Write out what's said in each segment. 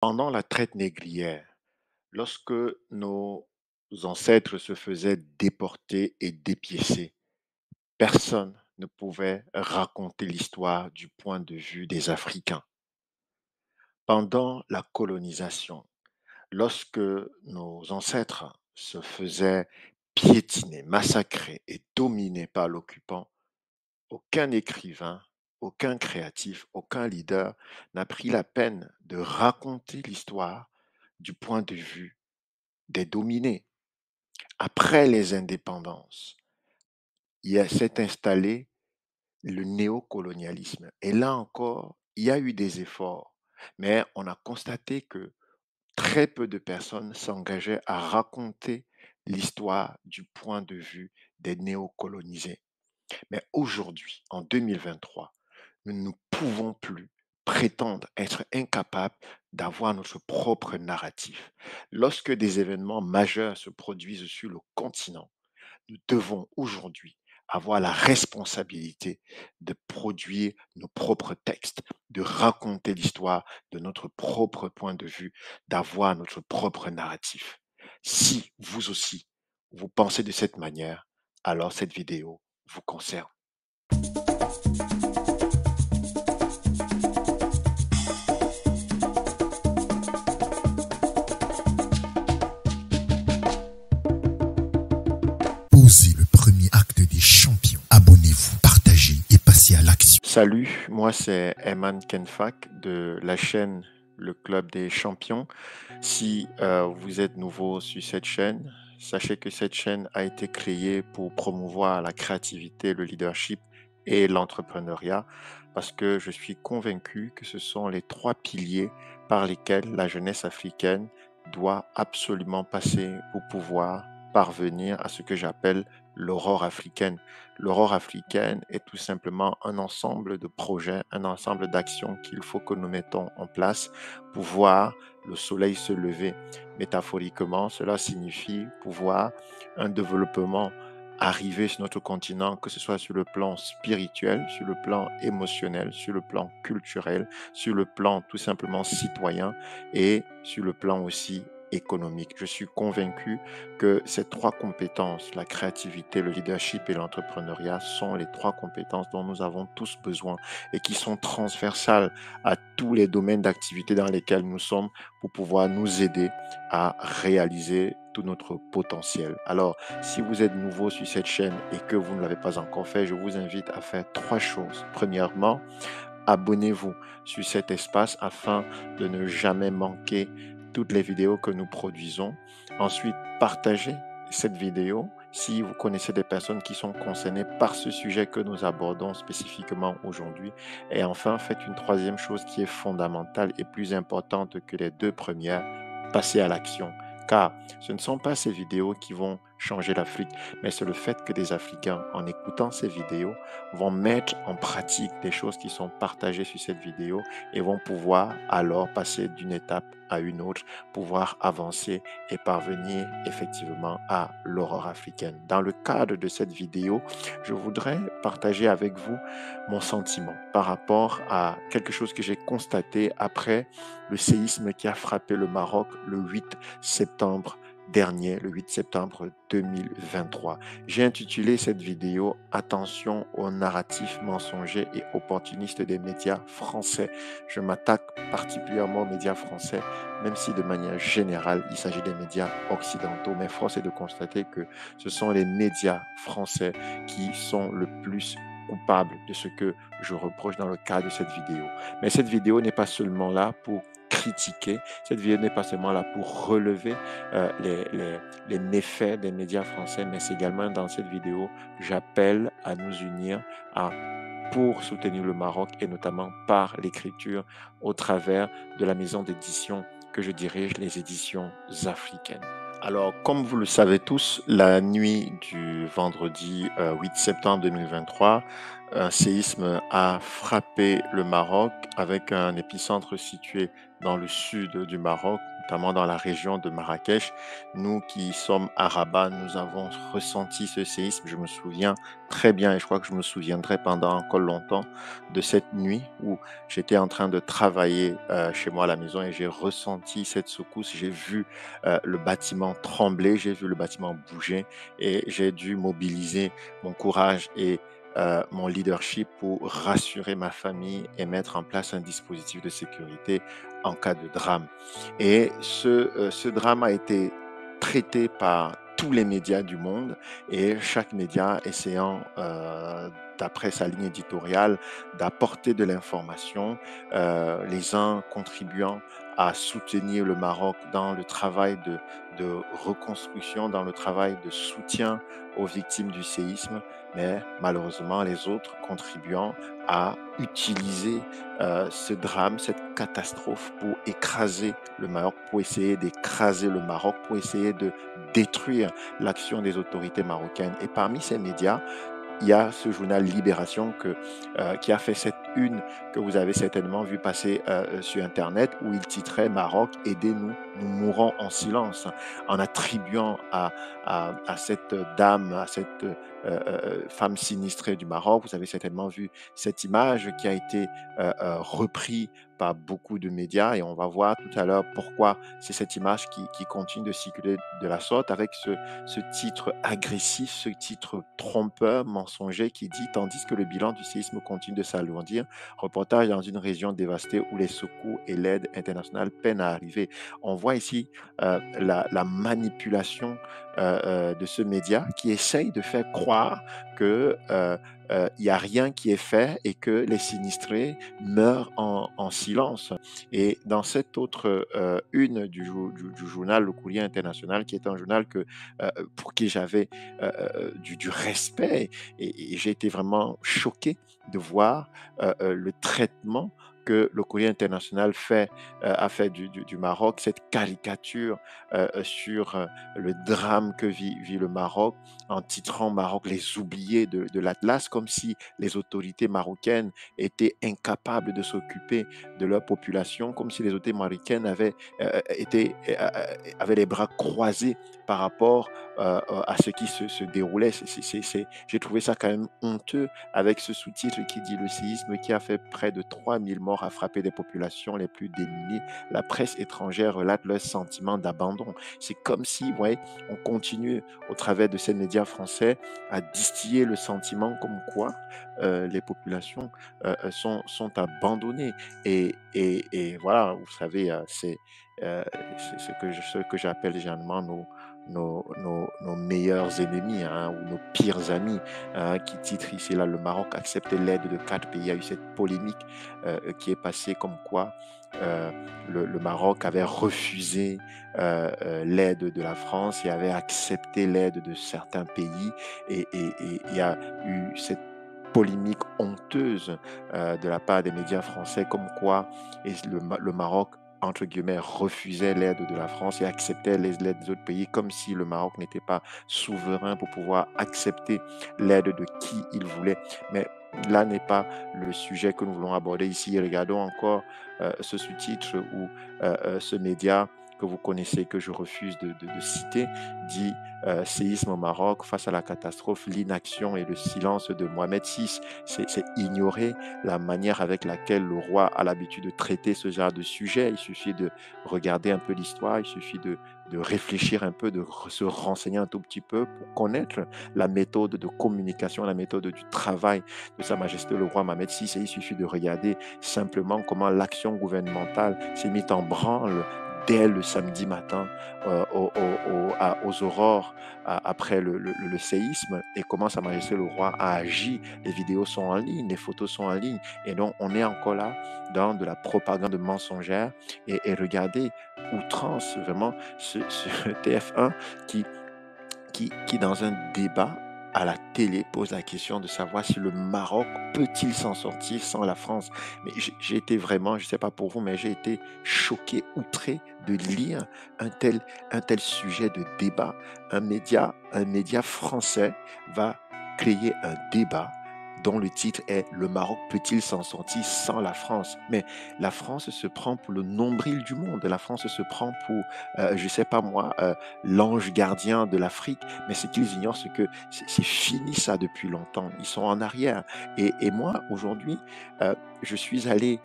Pendant la traite négrière, lorsque nos ancêtres se faisaient déporter et dépiécer, personne ne pouvait raconter l'histoire du point de vue des Africains. Pendant la colonisation, lorsque nos ancêtres se faisaient piétiner, massacrer et dominer par l'occupant, aucun écrivain, aucun créatif, aucun leader n'a pris la peine de raconter l'histoire du point de vue des dominés. Après les indépendances, s'est installé le néocolonialisme. Et là encore, il y a eu des efforts, mais on a constaté que très peu de personnes s'engageaient à raconter l'histoire du point de vue des néocolonisés. Mais aujourd'hui, en 2023, nous ne pouvons plus prétendre être incapables d'avoir notre propre narratif. Lorsque des événements majeurs se produisent sur le continent, nous devons aujourd'hui avoir la responsabilité de produire nos propres textes, de raconter l'histoire de notre propre point de vue, d'avoir notre propre narratif. Si vous aussi, vous pensez de cette manière, alors cette vidéo vous concerne. Posez le premier acte des champions. Abonnez-vous, partagez et passez à l'action. Salut, moi c'est Eman Kenfak de la chaîne Le Club des Champions. Si vous êtes nouveau sur cette chaîne, sachez que cette chaîne a été créée pour promouvoir la créativité, le leadership et l'entrepreneuriat parce que je suis convaincu que ce sont les trois piliers par lesquels la jeunesse africaine doit absolument passer pour pouvoir parvenir à ce que j'appelle l'aurore africaine. L'aurore africaine est tout simplement un ensemble de projets, un ensemble d'actions qu'il faut que nous mettons en place pour voir le soleil se lever. Métaphoriquement, cela signifie pouvoir un développement arriver sur notre continent, que ce soit sur le plan spirituel, sur le plan émotionnel, sur le plan culturel, sur le plan tout simplement citoyen et sur le plan aussi économique. Je suis convaincu que ces trois compétences, la créativité, le leadership et l'entrepreneuriat, sont les trois compétences dont nous avons tous besoin et qui sont transversales à tous les domaines d'activité dans lesquels nous sommes pour pouvoir nous aider à réaliser tout notre potentiel. Alors, si vous êtes nouveau sur cette chaîne et que vous ne l'avez pas encore fait, je vous invite à faire trois choses. Premièrement, abonnez-vous sur cet espace afin de ne jamais manquer toutes les vidéos que nous produisons. Ensuite, partagez cette vidéo si vous connaissez des personnes qui sont concernées par ce sujet que nous abordons spécifiquement aujourd'hui. Et enfin, faites une troisième chose qui est fondamentale et plus importante que les deux premières, passez à l'action. Car ce ne sont pas ces vidéos qui vont changer l'Afrique, mais c'est le fait que des Africains, en écoutant ces vidéos, vont mettre en pratique des choses qui sont partagées sur cette vidéo et vont pouvoir alors passer d'une étape à une autre, pouvoir avancer et parvenir effectivement à l'aurore africaine. Dans le cadre de cette vidéo, je voudrais partager avec vous mon sentiment par rapport à quelque chose que j'ai constaté après le séisme qui a frappé le Maroc le 8 septembre dernier, le 8 septembre 2023. J'ai intitulé cette vidéo Attention aux narratifs mensongers et opportunistes des médias français. Je m'attaque particulièrement aux médias français, même si de manière générale, il s'agit des médias occidentaux. Mais force est de constater que ce sont les médias français qui sont le plus coupables de ce que je reproche dans le cadre de cette vidéo. Mais cette vidéo n'est pas seulement là pour critiquer, cette vidéo n'est pas seulement là pour relever les méfaits des médias français, mais c'est également dans cette vidéo, j'appelle à nous unir pour soutenir le Maroc et notamment par l'écriture au travers de la maison d'édition que je dirige, les éditions africaines. Alors, comme vous le savez tous, la nuit du vendredi 8 septembre 2023, un séisme a frappé le Maroc avec un épicentre situé dans le sud du Maroc, notamment dans la région de Marrakech. Nous qui sommes à Rabat, nous avons ressenti ce séisme. Je me souviens très bien et je crois que je me souviendrai pendant encore longtemps de cette nuit où j'étais en train de travailler chez moi à la maison et j'ai ressenti cette secousse. J'ai vu le bâtiment trembler, j'ai vu le bâtiment bouger et j'ai dû mobiliser mon courage et mon leadership pour rassurer ma famille et mettre en place un dispositif de sécurité en cas de drame. Et ce drame a été traité par tous les médias du monde et chaque média essayant, d'après sa ligne éditoriale, d'apporter de l'information, les uns contribuant à soutenir le Maroc dans le travail de reconstruction, dans le travail de soutien aux victimes du séisme, mais malheureusement les autres contribuant à utiliser ce drame, cette catastrophe pour écraser le Maroc, pour essayer d'écraser le Maroc, pour essayer de détruire l'action des autorités marocaines. Et parmi ces médias, il y a ce journal Libération qui a fait cette une que vous avez certainement vu passer sur Internet où il titrait Maroc, aidez-nous, nous mourons en silence, en attribuant à cette dame, à cette femme sinistrée du Maroc. Vous avez certainement vu cette image qui a été reprise par beaucoup de médias et on va voir tout à l'heure pourquoi c'est cette image qui continue de circuler de la sorte avec ce titre agressif, ce titre trompeur, mensonger qui dit tandis que le bilan du séisme continue de s'alourdir, reportage dans une région dévastée où les secours et l'aide internationale peinent à arriver. On voit ici la manipulation de ce média qui essaye de faire croire que il n'y a rien qui est fait et que les sinistrés meurent en silence. Et dans cette autre une du journal Le Courrier International, qui est un journal pour qui j'avais du respect, et j'ai été vraiment choqué de voir le traitement que le Courrier International a fait du Maroc, cette caricature sur le drame que vit le Maroc, en titrant Maroc les oubliés de l'Atlas, comme si les autorités marocaines étaient incapables de s'occuper de leur population, comme si les autorités marocaines avaient les bras croisés par rapport à ce qui se déroulait. J'ai trouvé ça quand même honteux avec ce sous-titre qui dit le séisme qui a fait près de 3000 morts a frappé des populations les plus démunies. La presse étrangère relate leur sentiment d'abandon. C'est comme si, vous voyez, on continue au travers de ces médias français à distiller le sentiment comme quoi les populations sont abandonnées. Et voilà, vous savez, c'est ce que j'appelle généralement nos meilleurs ennemis hein, ou nos pires amis hein, qui titrent ici là le Maroc accepte l'aide de 4 pays. Il y a eu cette polémique qui est passée comme quoi le Maroc avait refusé l'aide de la France et avait accepté l'aide de certains pays et il y a eu cette polémique honteuse de la part des médias français comme quoi le Maroc entre guillemets, refusait l'aide de la France et acceptait l'aide des autres pays comme si le Maroc n'était pas souverain pour pouvoir accepter l'aide de qui il voulait. Mais là n'est pas le sujet que nous voulons aborder ici. Regardons encore ce sous-titre où ce média que vous connaissez, que je refuse de citer, dit séisme au Maroc face à la catastrophe, l'inaction et le silence de Mohamed VI. C'est ignorer la manière avec laquelle le roi a l'habitude de traiter ce genre de sujet. Il suffit de regarder un peu l'histoire, il suffit de réfléchir un peu, de se renseigner un tout petit peu pour connaître la méthode de communication, la méthode du travail de Sa Majesté le roi Mohamed VI. Et il suffit de regarder simplement comment l'action gouvernementale s'est mise en branle dès le samedi matin aux aurores après le séisme et comment Sa Majesté le roi a agi. Les vidéos sont en ligne, les photos sont en ligne et donc on est encore là dans de la propagande mensongère et regardez outrance vraiment ce TF1 qui qui, dans un débat à la télé, pose la question de savoir si le Maroc peut-il s'en sortir sans la France. Mais j'ai été vraiment, je ne sais pas pour vous, mais j'ai été choqué, outré de lire un tel sujet de débat. Un média français va créer un débat dont le titre est « Le Maroc peut-il s'en sortir sans la France ?» Mais la France se prend pour le nombril du monde. La France se prend pour, je sais pas moi, l'ange gardien de l'Afrique. Mais ce qu'ils ignorent, c'est que c'est fini ça depuis longtemps. Ils sont en arrière. Et moi, aujourd'hui, je suis allé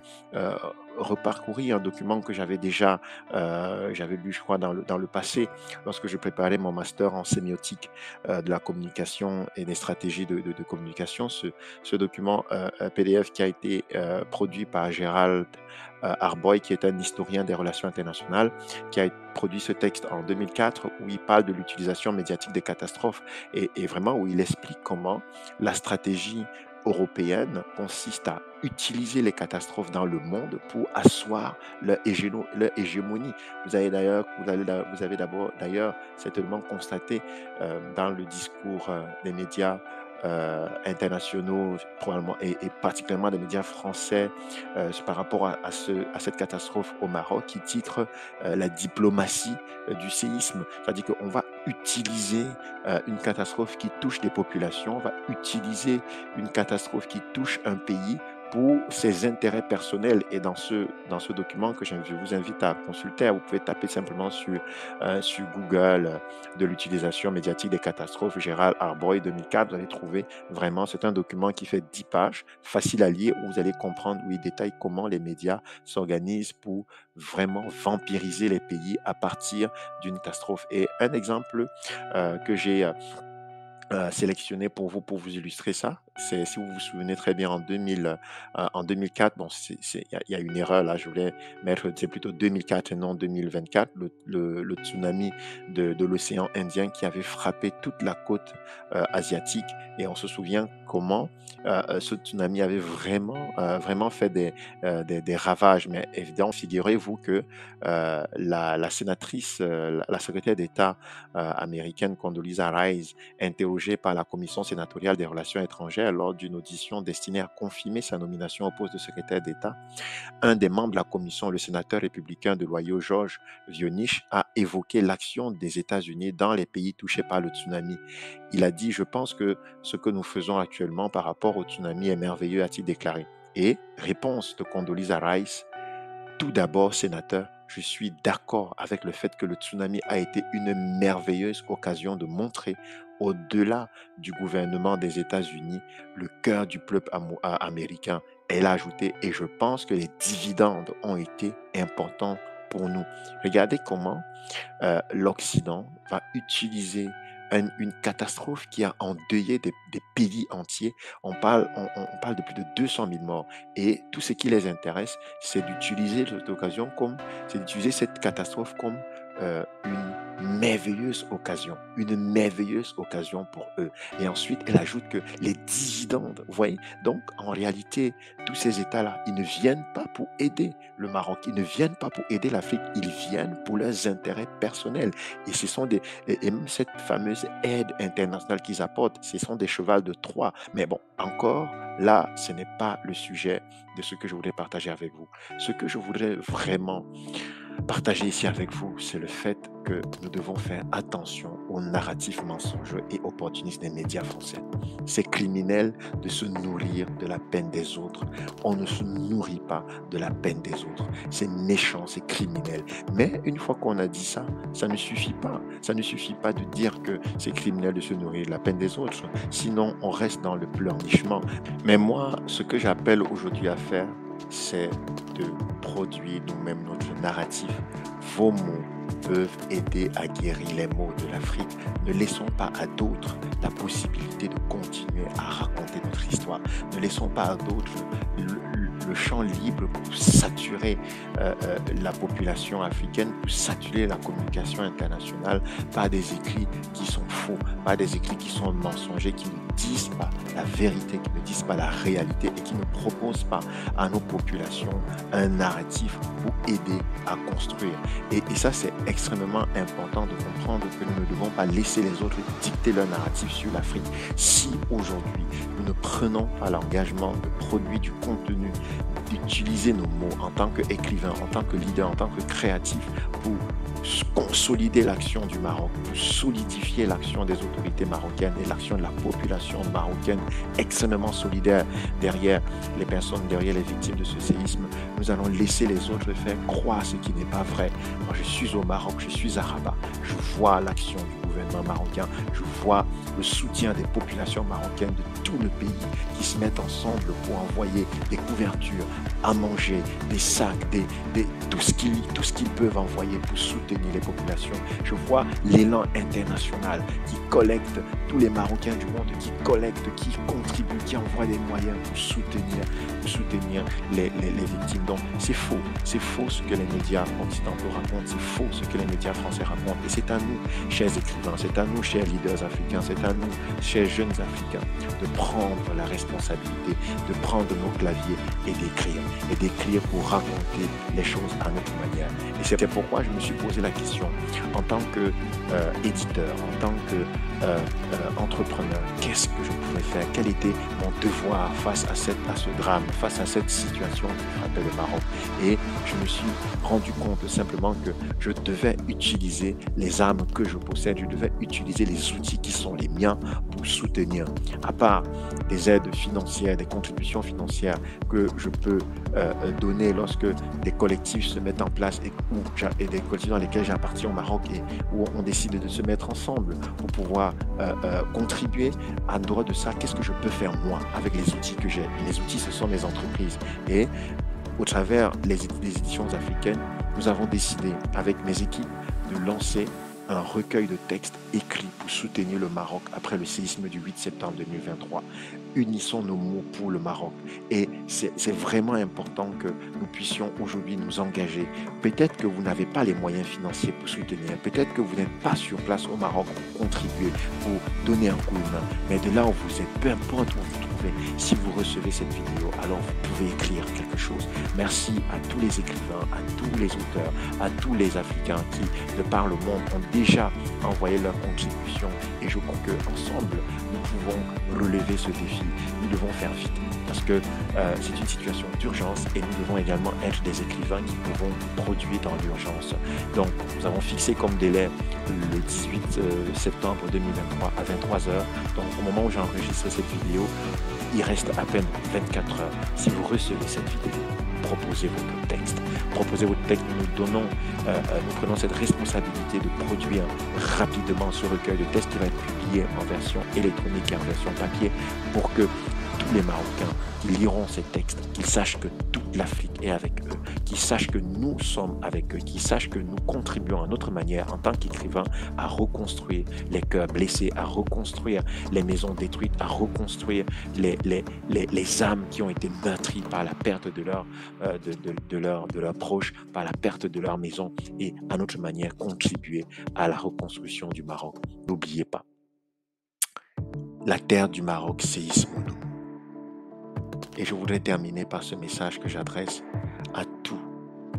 reparcourir un document que j'avais déjà, j'avais lu, je crois, dans le passé, lorsque je préparais mon master en sémiotique de la communication et des stratégies de communication. Ce document PDF qui a été produit par Gérald Arboy, qui est un historien des relations internationales, qui a produit ce texte en 2004 où il parle de l'utilisation médiatique des catastrophes et vraiment où il explique comment la stratégie européenne consiste à utiliser les catastrophes dans le monde pour asseoir leur hégémonie. Vous avez d'abord d'ailleurs certainement constaté dans le discours des médias internationaux, probablement, et particulièrement des médias français par rapport à cette catastrophe au Maroc, qui titre la diplomatie du séisme. C'est-à-dire qu'on va utiliser une catastrophe qui touche des populations, on va utiliser une catastrophe qui touche un pays pour ses intérêts personnels. Et dans ce document que je vous invite à consulter, vous pouvez taper simplement sur Google de l'utilisation médiatique des catastrophes, Gérald Arboy 2004, vous allez trouver vraiment, c'est un document qui fait 10 pages, facile à lire, où vous allez comprendre, où il détaille comment les médias s'organisent pour vraiment vampiriser les pays à partir d'une catastrophe. Et un exemple que j'ai sélectionné pour vous illustrer ça. C'est, si vous vous souvenez très bien, en 2004, bon, il y a une erreur là, je voulais mettre, c'est plutôt 2004 et non 2024, le tsunami de l'océan Indien qui avait frappé toute la côte asiatique. Et on se souvient comment ce tsunami avait vraiment fait des ravages. Mais évidemment, figurez-vous que la sénatrice, la secrétaire d'État américaine Condoleezza Rice, interrogée par la Commission sénatoriale des relations étrangères lors d'une audition destinée à confirmer sa nomination au poste de secrétaire d'État, un des membres de la commission, le sénateur républicain de l'Ohio, George Voynich, a évoqué l'action des États-Unis dans les pays touchés par le tsunami. Il a dit « Je pense que ce que nous faisons actuellement par rapport au tsunami est merveilleux », a-t-il déclaré. Et réponse de Condoleezza Rice: « Tout d'abord, sénateur, je suis d'accord avec le fait que le tsunami a été une merveilleuse occasion de montrer, au-delà du gouvernement des États-Unis, le cœur du peuple américain. » Elle a ajouté « Et je pense que les dividendes ont été importants pour nous. » Regardez comment l'Occident va utiliser une catastrophe qui a endeuillé des pays entiers. On parle de plus de 200 000 morts. Et tout ce qui les intéresse, c'est d'utiliser cette catastrophe comme une merveilleuse occasion pour eux. Et ensuite, elle ajoute que les dividendes, vous voyez, donc en réalité, tous ces États-là, ils ne viennent pas pour aider le Maroc, ils ne viennent pas pour aider l'Afrique, ils viennent pour leurs intérêts personnels. Et ce sont et même cette fameuse aide internationale qu'ils apportent, ce sont des chevals de Troie. Mais bon, encore, là, ce n'est pas le sujet de ce que je voudrais partager avec vous. Ce que je voudrais vraiment partager ici avec vous, c'est le fait que nous devons faire attention aux narratifs mensongers et opportunistes des médias français. C'est criminel de se nourrir de la peine des autres. On ne se nourrit pas de la peine des autres. C'est méchant, c'est criminel. Mais une fois qu'on a dit ça, ça ne suffit pas. Ça ne suffit pas de dire que c'est criminel de se nourrir de la peine des autres. Sinon, on reste dans le pleurnichement. Mais moi, ce que j'appelle aujourd'hui à faire, c'est de produire nous-mêmes notre narratif. Vos mots peuvent aider à guérir les maux de l'Afrique. Ne laissons pas à d'autres la possibilité de continuer à raconter notre histoire. Ne laissons pas à d'autres le champ libre pour saturer la population africaine, pour saturer la communication internationale par des écrits qui sont faux, par des écrits qui sont mensongers, qui ne disent pas la vérité, qui ne disent pas la réalité et qui ne proposent pas à nos populations un narratif pour aider à construire. Et ça, c'est extrêmement important de comprendre que nous ne devons pas laisser les autres dicter leur narratif sur l'Afrique. Si aujourd'hui, nous ne prenons pas l'engagement de produire du contenu, d'utiliser nos mots en tant qu'écrivain, en tant que leader, en tant que créatif, pour consolider l'action du Maroc, pour solidifier l'action des autorités marocaines et l'action de la population marocaine extrêmement solidaire derrière les personnes, derrière les victimes de ce séisme. Nous allons laisser les autres faire croire ce qui n'est pas vrai. Moi, je suis au Maroc, je suis à Rabat, je vois l'action du gouvernement marocain, je vois le soutien des populations marocaines de tout le pays qui se mettent ensemble pour envoyer des couvertures, à manger, des sacs, tout ce qu'ils peuvent envoyer pour soutenir les populations. Je vois l'élan international qui collecte tous les Marocains du monde, qui collecte, qui contribue, qui envoie des moyens pour soutenir les victimes. Donc c'est faux ce que les médias occidentaux racontent, c'est faux ce que les médias français racontent. Et c'est à nous, chers écrivains, c'est à nous, chers leaders africains, c'est à nous, chers jeunes africains, de prendre la responsabilité, de prendre nos claviers et d'écrire pour raconter les choses à notre manière. Et c'est pourquoi je me suis posé la question, en tant qu'éditeur, en tant qu'entrepreneur, qu'est-ce que je pouvais faire? Quel était mon devoir face à ce drame, face à cette situation qui frappait le Maroc? Et je me suis rendu compte simplement que je devais utiliser les armes que je possède, je devais utiliser les outils qui sont les miens pour soutenir, à part des aides financières, des contributions financières que je peux donner lorsque des collectifs se mettent en place et des collectifs dans lesquels j'appartiens au Maroc et où on décide de se mettre ensemble pour pouvoir contribuer. En dehors de ça, qu'est-ce que je peux faire moi avec les outils que j'ai? Les outils, ce sont les entreprises. Et au travers des éditions africaines, nous avons décidé avec mes équipes de lancer un recueil de textes écrits pour soutenir le Maroc après le séisme du 8 septembre 2023. Unissons nos mots pour le Maroc. Et c'est vraiment important que nous puissions aujourd'hui nous engager. Peut-être que vous n'avez pas les moyens financiers pour soutenir. Peut-être que vous n'êtes pas sur place au Maroc pour contribuer, pour donner un coup de main. Mais de là où vous êtes, peu importe où vous vous trouvez, si vous recevez cette vidéo, alors vous pouvez écrire quelque chose. Merci à tous les écrivains, à tous les auteurs, à tous les Africains qui, de par le monde, ont déjà envoyé leur contribution. Et je crois qu'ensemble, nous pouvons relever ce défi. Nous devons faire vite parce que c'est une situation d'urgence et nous devons également être des écrivains qui pouvons produire dans l'urgence. Donc, nous avons fixé comme délai le 18 septembre 2023 à 23h. Donc, au moment où j'enregistre cette vidéo, il reste à peine 24 heures. Si vous recevez cette vidéo, proposez votre texte. Proposez votre texte. Nous prenons cette responsabilité de produire rapidement ce recueil de textes qui va être publié en version électronique et en version papier pour que tous les Marocains qui liront ces textes, qu'ils sachent que toute l'Afrique est avec eux, qu'ils sachent que nous sommes avec eux, qu'ils sachent que nous contribuons à notre manière en tant qu'écrivains à reconstruire les cœurs blessés, à reconstruire les maisons détruites, à reconstruire les âmes qui ont été meurtries par la perte de leurs proches, par la perte de leur maison et à notre manière contribuer à la reconstruction du Maroc. N'oubliez pas, la terre du Maroc, c'est Ismoudou. Et je voudrais terminer par ce message que j'adresse à tous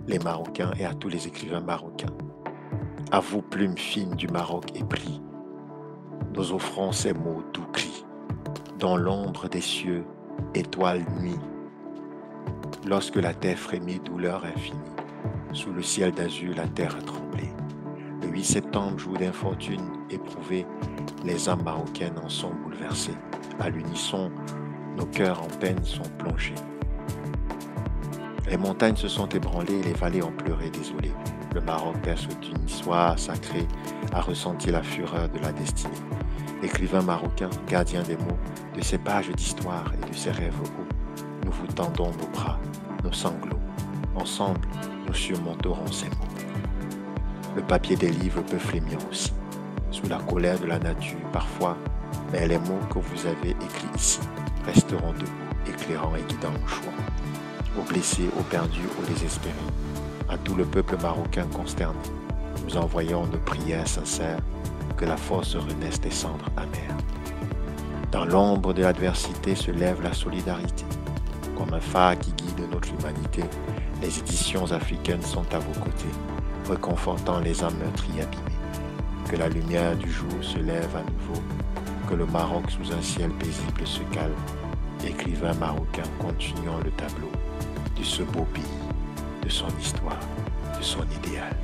les Marocains et à tous les écrivains marocains. À vous, plumes fines du Maroc épris, nous offrons ces mots doux cris. Dans l'ombre des cieux, étoiles nuit, lorsque la terre frémit, douleur infinie, sous le ciel d'azur, la terre a tremblé. Le 8 septembre, jour d'infortune éprouvée, les âmes marocaines en sont bouleversées. À l'unisson, nos cœurs en peine sont plongés. Les montagnes se sont ébranlées et les vallées ont pleuré désolées. Le Maroc, berceau d'une histoire sacrée, a ressenti la fureur de la destinée. Écrivain marocain, gardien des mots, de ces pages d'histoire et de ces rêves hauts, nous vous tendons nos bras, nos sanglots. Ensemble, nous surmonterons ces mots. Le papier des livres peut frémir aussi, sous la colère de la nature parfois, mais les mots que vous avez écrits ici resteront debout, éclairants et guidant nos choix. Aux blessés, aux perdus, aux désespérés, à tout le peuple marocain consterné, nous envoyons nos prières sincères, que la force renaisse des cendres amères. Dans l'ombre de l'adversité se lève la solidarité. Comme un phare qui guide notre humanité, les éditions africaines sont à vos côtés, réconfortant les âmes meurtries et abîmées. Que la lumière du jour se lève à nouveau, que le Maroc sous un ciel paisible se calme. Écrivains marocains, continuons le tableau de ce beau pays, de son histoire. de son idéal.